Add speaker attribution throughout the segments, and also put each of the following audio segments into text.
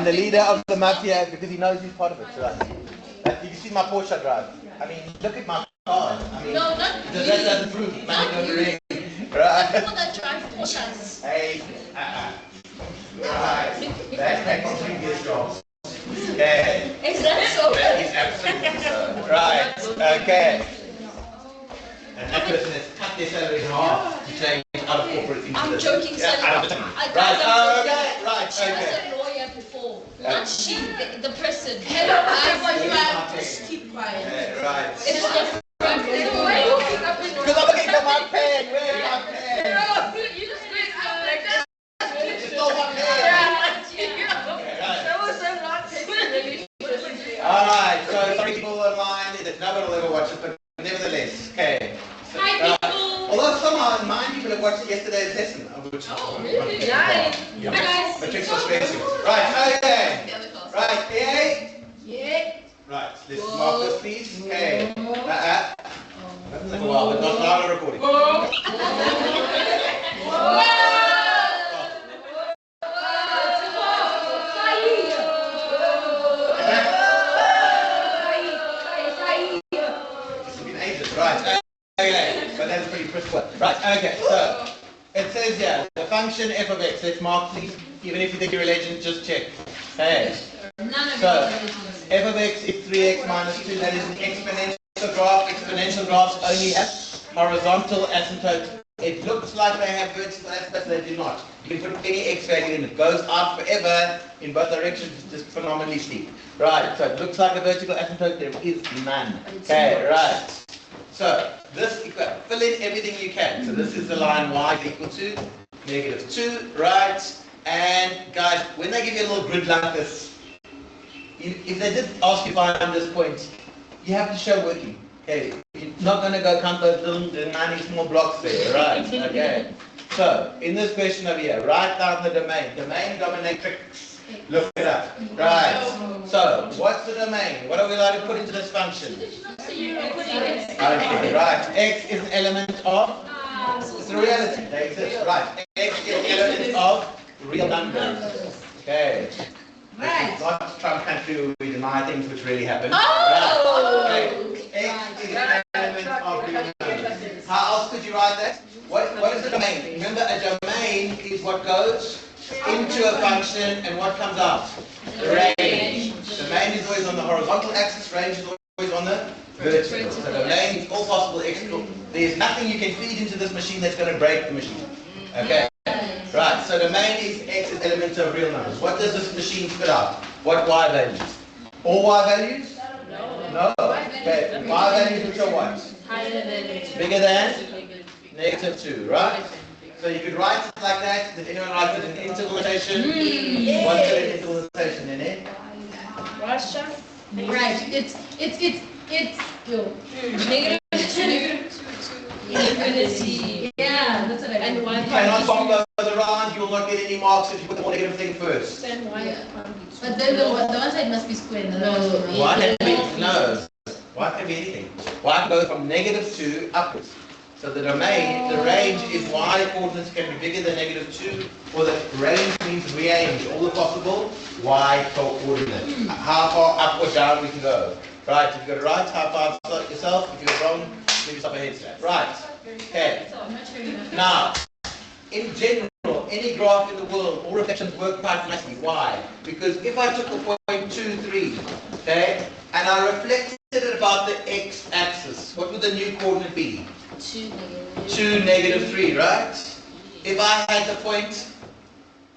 Speaker 1: And the leader of the mafia, because he knows he's part of it. Right? Like, you can see my Porsche drive. I mean, look at my car. I mean,
Speaker 2: no, not
Speaker 1: that doesn't prove money over ring. Right?
Speaker 2: People that drive Porsches.
Speaker 1: Hey, right. That makes previous jobs. Okay.
Speaker 2: Is that so?
Speaker 1: That is absolutely so. Right. Okay. And that person has cut their salary in half to change out of corporate into
Speaker 2: I'm
Speaker 1: this.
Speaker 2: joking, sir.
Speaker 1: Right.
Speaker 2: She was a lawyer before. Not she, the person. Hello, just keep quiet.
Speaker 1: Right.
Speaker 2: It's different.
Speaker 1: Because I'm looking for my pen. Where is my pen?
Speaker 2: You just went out like that.
Speaker 1: It's still my pen. Alright, so sorry people online, there's no one will ever watch it, but nevertheless, okay. So,
Speaker 2: Hi people!
Speaker 1: Although somehow 9 people have watched yesterday's lesson, which
Speaker 2: really? Nice.
Speaker 1: Yeah.
Speaker 2: Hi guys!
Speaker 1: The tricks are straight. Right, okay. Right, yay?
Speaker 2: Yeah.
Speaker 1: Right, let's mark this please. Okay. That took a while, but not loud recording. Right, okay, but that's pretty crisp. Right, okay, so it says here, the function f of x, let's mark these, even if you think you're a legend, just check. Okay, so f of x is 3x minus 2, that is an exponential graph. Exponential graphs only have horizontal asymptotes. It looks like they have vertical asymptotes, they do not. You can put any x value in, it goes out forever in both directions, it's just phenomenally steep. Right, so it looks like a vertical asymptote, there is none. Okay, right. So, this, fill in everything you can. So this is the line y is equal to -2, right? And guys, when they give you a little grid like this, if they did ask you to find this point, you have to show working. Okay, you're not going to go count those little 90 small blocks there, right? Okay. So, in this question over here, write down the domain. Domain dominatrix. Look it up. Right. So, what's the domain? What are we allowed to put into this function? Okay, right. X is an element of? It's a reality. They exist. Right. X is an element of real numbers. Okay. Right. It's not Trump country where we deny things which really happen.
Speaker 2: Oh!
Speaker 1: Right. Okay. X is an element of real numbers. How else could you write that? What is the domain? Remember, a domain is what goes into a function and what comes out? Range. Domain is always on the horizontal axis, range is always on the vertical. So domain is all possible extra. There's nothing you can feed into this machine that's going to break the machine. Okay? Right, so domain is x is elements of real numbers. What does this machine spit out? What y values? All y values? No. Okay, y values which are what? Bigger than? -2, right? So you could write it like that. Did anyone write it in interval notation? What's it in interval notation, Nene?
Speaker 2: Russia. Right. It's infinity. Yeah, that's what I mean.
Speaker 1: You cannot swap those around. You will not get any marks if you put the more negative thing first.
Speaker 2: Then why? But then the one side must be square. No.
Speaker 1: Why can be no? Why can be anything? Why can go from -2 upwards? So the domain, the range is y coordinates can be bigger than -2, or the range means range, all the possible y coordinates. How far up or down we can go. Right, if you go right, how far yourself, if you're wrong, give yourself a head slap. Right, okay. Now, in general, any graph in the world, all reflections work quite nicely. Why? Because if I took a point 2, 3, okay, and I reflected it about the x-axis, what would the new coordinate be? 2, -3, right? If I had the point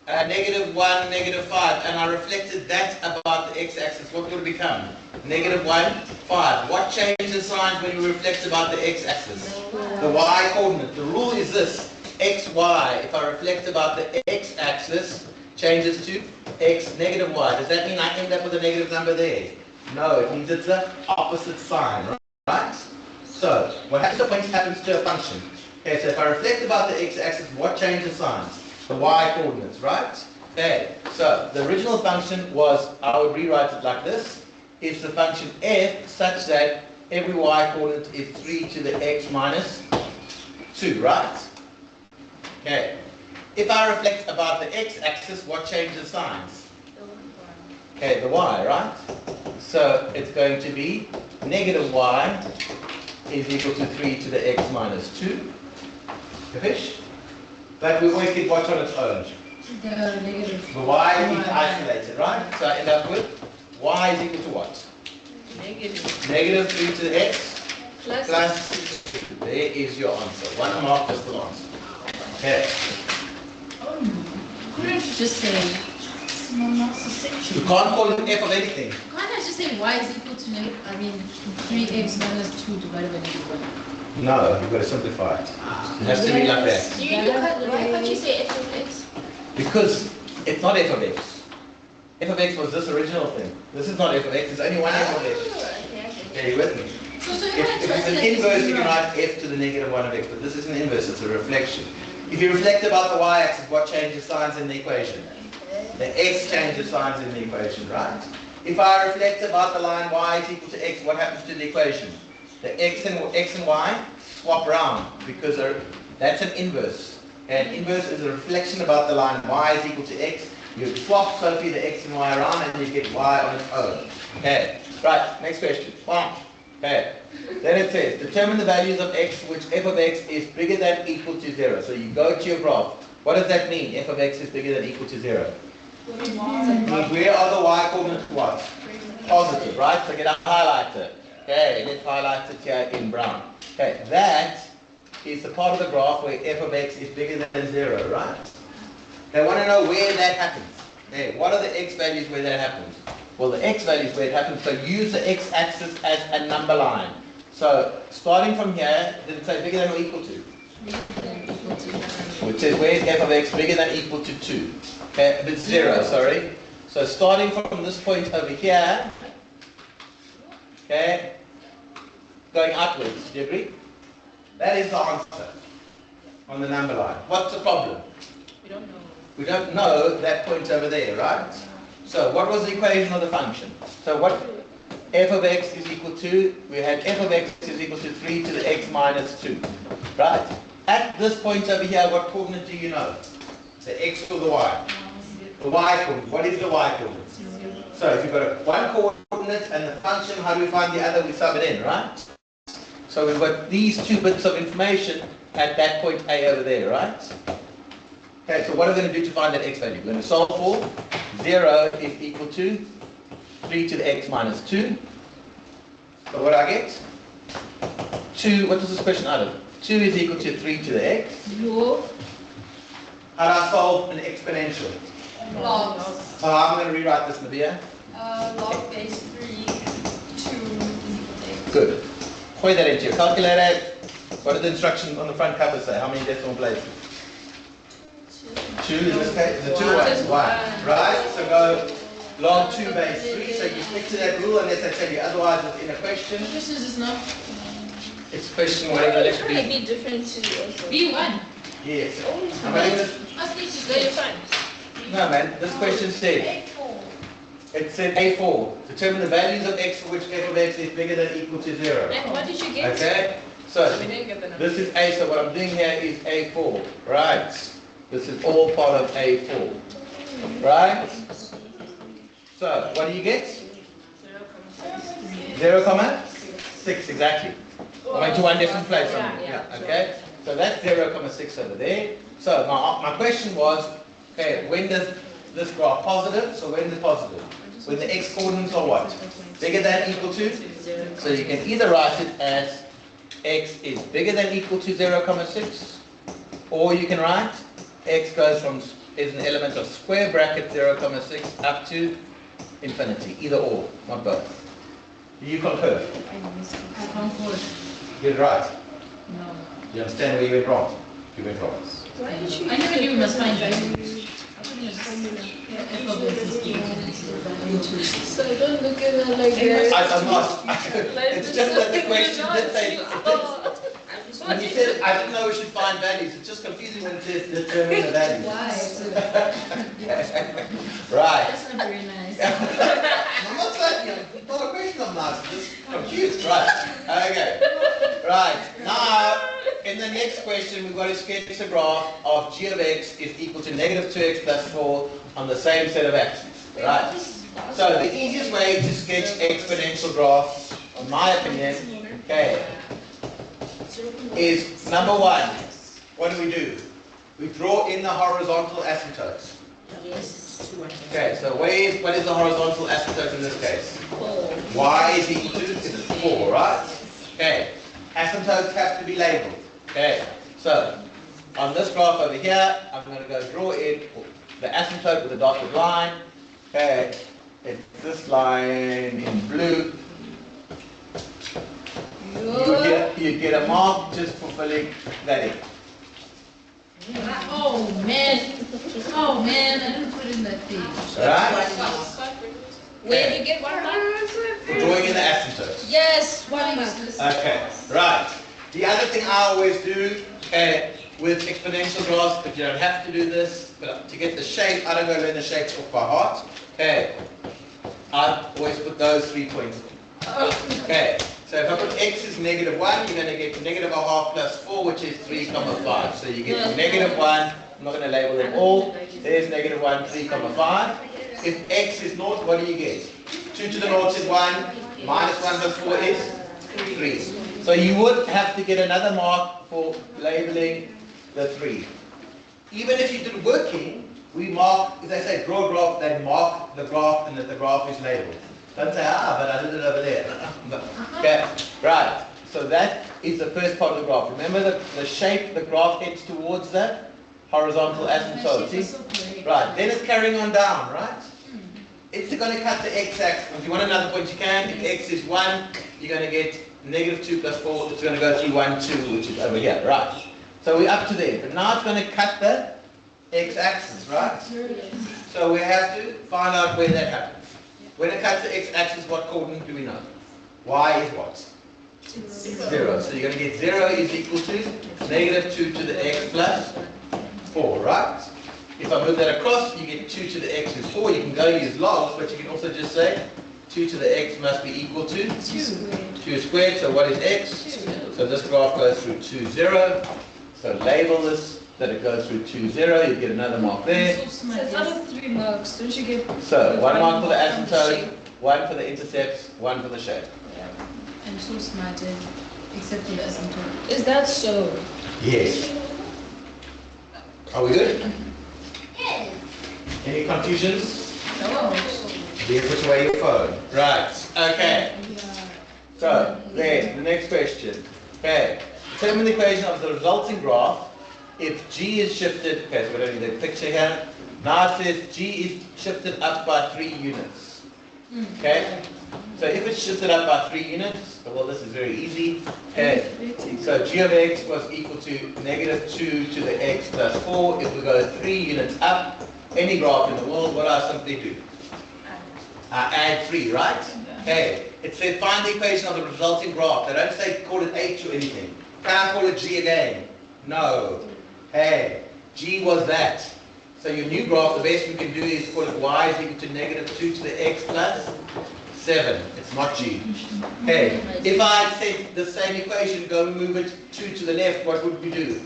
Speaker 1: -1, -5, and I reflected that about the x-axis, what would it become? -1, 5. What changes signs when you reflect about the x-axis? The y-coordinate. The rule is this, x, y. If I reflect about the x-axis, changes to x, -y. Does that mean I end up with a negative number there? No, it means it's the opposite sign, right? So, what happens to points happens to a function. Okay, so if I reflect about the x-axis, what changes signs? The y-coordinates, right? Okay, so the original function was, I would rewrite it like this. It's the function f such that every y-coordinate is 3 to the x minus 2, right? Okay. If I reflect about the x-axis, what changes signs? Okay, the y, right? So it's going to be negative y is equal to 3 to the x minus 2. Capish? But we always get watch on its own. The y is isolated, right? So I end up with y is equal to what? Negative 3 to the x plus 6. There is your answer. 1 mark is the answer. Okay.
Speaker 2: Couldn't you just say
Speaker 1: You can't call it f of anything.
Speaker 2: Can't I just say y is equal to 3x minus 2 divided by -1?
Speaker 1: No, you've got to simplify it. It has to be like that.
Speaker 2: Why can't you say f of x?
Speaker 1: Because it's not f of x. F of x was this original thing. This is not f of x, it's only one f of x. Okay, you with me?
Speaker 2: So
Speaker 1: If it's an inverse, you can write f to the negative 1 of x, but this is an inverse, it's a reflection. If you reflect about the y-axis, what changes signs in the equation? The x changes signs in the equation, right? If I reflect about the line y is equal to x, what happens to the equation? The x and y swap around, because that's an inverse. And inverse is a reflection about the line y is equal to x. You swap, Sophie, the x and y around, and you get y on its own. Okay, right, next question. Okay, then it says, determine the values of x which f of x is bigger than equal to 0. So you go to your graph. What does that mean, f of x is bigger than equal to 0? Where are the y coordinates what? Positive, right? So get a highlighter. Okay, let's highlight it here in brown. Okay, that is the part of the graph where f of x is bigger than 0, right? They want to know where that happens. Okay, what are the x values where that happens? Well, the x values where it happens, so use the x-axis as a number line. So, starting from here, did it say bigger than or equal to? Which says where is f of x bigger than equal to 2? Okay, it's 0, sorry. So starting from this point over here, okay, going upwards, do you agree? That is the answer on the number line. What's the problem?
Speaker 2: We don't know.
Speaker 1: We don't know that point over there, right? So what was the equation of the function? So what f of x is equal to, we had f of x is equal to 3 to the x minus 2, right? At this point over here, what coordinate do you know? The x or the y? The y coordinate. What is the y coordinate? So if you've got one coordinate and the function, how do we find the other? We sub it in, right? So we've got these two bits of information at that point A over there, right? Okay, so what are we going to do to find that x value? We're going to solve for 0 is equal to 3 to the x minus 2. So what do I get? 2, what does this question out of? 2 is equal to 3 to the x. How do I solve an exponential?
Speaker 2: Log.
Speaker 1: So I'm going to rewrite this, Nabia.
Speaker 2: Log base 3 to
Speaker 1: Good. Put that into your calculator. What did the instruction on the front cover say? How many decimal places? 2 in this case, the 2 ones, 1. Right? So go log 2 base 3. So you stick to that rule unless I tell you otherwise it's in a question.
Speaker 2: This is not.
Speaker 1: It's question whatever the letter
Speaker 2: It
Speaker 1: B.
Speaker 2: be different to B1.
Speaker 1: Yes.
Speaker 2: Must be to go your front.
Speaker 1: No man, this question said, it said A4. Determine the values of x for which f of x is bigger than or equal to 0.
Speaker 2: And what did you get?
Speaker 1: Okay? So,
Speaker 2: We didn't get the number.
Speaker 1: this is A, so what I'm doing here is A4. Right? This is all part of A4. Right? So, what do you get? 0,6 exactly. I went to one different place on it. Yeah, okay? So that's 0,6 over there. So my question was, okay, when does this graph positive? So when is it positive? When the x coordinates are what? Bigger than or equal to? So you can either write it as x is bigger than or equal to 0,6, or you can write x goes from, is an element of square bracket 0,6 up to infinity. Either or, not both. Do you concur?
Speaker 2: I concur.
Speaker 1: Get it right.
Speaker 2: No.
Speaker 1: You understand where you went wrong? You went wrong.
Speaker 2: I never knew we must find values. So don't look at it like that.
Speaker 1: I'm not. It's just that the question did say. When you said I didn't know we should find values, it's just confusing when it says determine the values. Right.
Speaker 2: That's not very nice.
Speaker 1: I'm not saying it's not a question of nice, I'm just confused. Right. Okay. Right. Now, in the next question, we've got to sketch a graph of g of x is equal to negative 2x plus 4 on the same set of axes. Right. So the easiest way to sketch exponential graphs, in my opinion, okay, is number one, what do? We draw in the horizontal asymptotes. Okay, so what is the horizontal asymptote in this case?
Speaker 2: 4.
Speaker 1: Y is equal to 4, right? Okay, asymptotes have to be labeled. Okay, so on this graph over here, I'm going to go draw in the asymptote with a dotted line. Okay, it's this line in blue. You get a mark just for filling that in.
Speaker 2: Oh man, I didn't put in that thing.
Speaker 1: Right?
Speaker 2: Where do you get 1 mark?
Speaker 1: For drawing in the asymptotes.
Speaker 2: Yes, 1 mark.
Speaker 1: Okay, right. The other thing I always do with exponential graphs, but you don't have to do this, but to get the shape, I don't go learn the shapes off by heart. Okay, I always put those 3 points in. Okay, so if I put x is -1, you're going to get -1/2 plus 4, which is 3,5. So you get -1, I'm not going to label them all. There's -1, 3,5. If x is 0, what do you get? 2 to the 0 is 1, minus 1 plus 4 is 3. So you would have to get another mark for labeling the 3. Even if you did working, we mark, if they say draw a graph, they mark the graph and that the graph is labeled. Don't say, but I did it over there. Okay, right. So that is the first part of the graph. Remember the shape the graph heads towards the horizontal asymptote. See? Right, then it's carrying on down, right? It's going to cut the x-axis. If you want another point, you can. If x is 1, you're going to get -2 plus 4. It's going to go through 1, 2, which is over here, right? So we're up to there. But now it's going to cut the x-axis, right? So we have to find out where that happens. When it cuts the x-axis, what coordinate do we know? Y is what? 0. So you're going to get 0 is equal to -2 to the x plus 4, right? If I move that across, you get 2 to the x is 4. You can go use logs, but you can also just say 2 to the x must be equal to 2 squared. So what is x? So this graph goes through 2, 0. So label this that it goes through 2, 0. You get another mark there.
Speaker 2: So it's out of 3 marks. Don't you get?
Speaker 1: So 1 mark for the asymptote, 1 for the intercepts, 1 for the shape.
Speaker 2: Yeah. I'm so smarted, except for the asymptote. Is that so?
Speaker 1: Yes. Are we good? Any confusions?
Speaker 2: No.
Speaker 1: Dear, put away your phone. Right. Okay. So, there's the next question. Okay. Determine the equation of the resulting graph if G is shifted. Okay, so we don't need the picture here. Now it says G is shifted up by 3 units. Okay. So if it's shifted up by 3 units, well, this is very easy. Okay. So G of x was equal to -2 to the x plus 4. If we go 3 units up, any graph in the world, what I simply do? I add 3, right? Okay. It said find the equation of the resulting graph. They don't say call it H or anything. Can I call it G again? No. Hey, G was that. So your new graph, the best we can do is call it y is equal to -2 to the x plus 7. It's not G. Hey, if I had said the same equation, go move it 2 to the left, what would we do?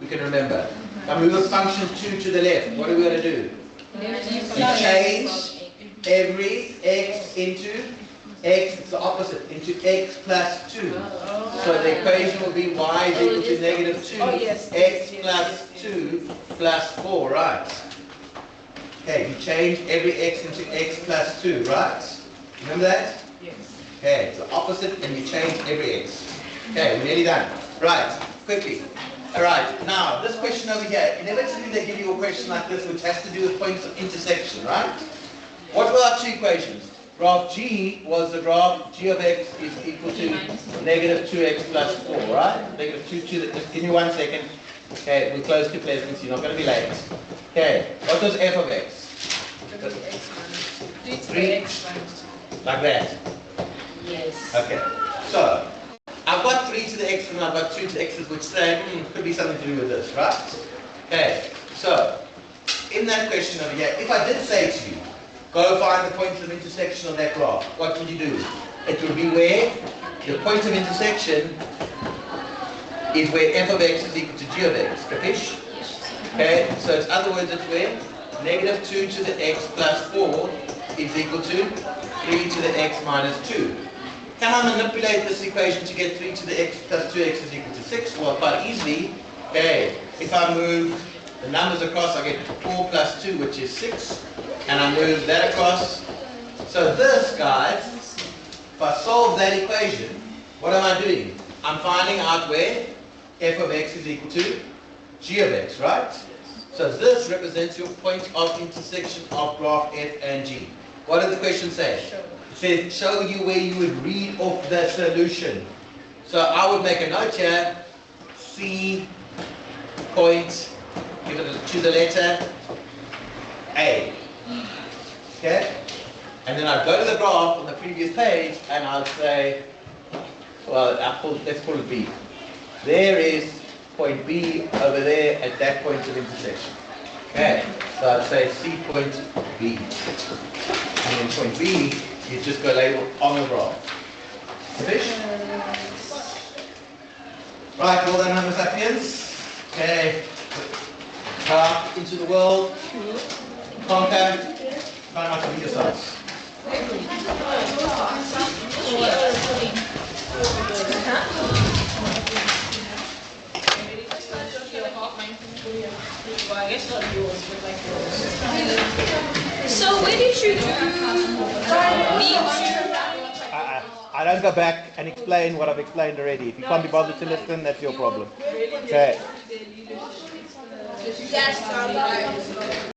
Speaker 1: We can remember. I move a function 2 to the left. What are we going to do? We change every x into x, it's the opposite, into x plus 2. So the equation will be y is equal to -2, x plus 2 plus 4, right? Okay, you change every x into x plus 2, right? Remember that?
Speaker 2: Yes.
Speaker 1: Okay, it's the opposite and you change every x. Okay, we're nearly done. Right, quickly. Alright, now this question over here, inevitably they give you a question like this which has to do with points of intersection, right? What were our 2 equations? Graph G was the graph G of x is equal to -2x plus 4, right? -2 to the, just give me 1 second. Okay, we're close to Pleasant, so you're not going to be late. Okay, what was f of x? 3, like that.
Speaker 2: Yes.
Speaker 1: Okay, so I've got 3 to the x and I've got 2 to the x's which say, could be something to do with this, right? Okay, so in that question over here, if I did say to you, go find the points of intersection on that graph, what would you do? It would be where the point of intersection is where f of x is equal to g of x, capish? Okay, so in other words, it's where -2 to the x plus 4 is equal to 3 to the x minus 2. Can I manipulate this equation to get 3 to the x plus 2x is equal to 6? Well, quite easily. Okay, if I move the numbers across, I get 4 plus 2, which is 6. And I move that across. So this, guys, if I solve that equation, what am I doing? I'm finding out where f of x is equal to g of x, right? So this represents your point of intersection of graph f and g. What does the question say? It says, show you where you would read off the solution. So I would make a note here, C point, give it to the letter A. Okay? And then I'd go to the graph on the previous page and I'd say, well, let's call it B. There is point B over there at that point of intersection. Okay? So I'd say C point B. And then point B, you just go label on the graph. Fish? Right, well done, Homo sapiens. Okay. Go out into the world. Conquer. Find out for yourselves.
Speaker 2: So where did you do
Speaker 1: I don't go back and explain what I've explained already. If you can't be bothered to listen, that's your problem. Okay.
Speaker 2: Yes,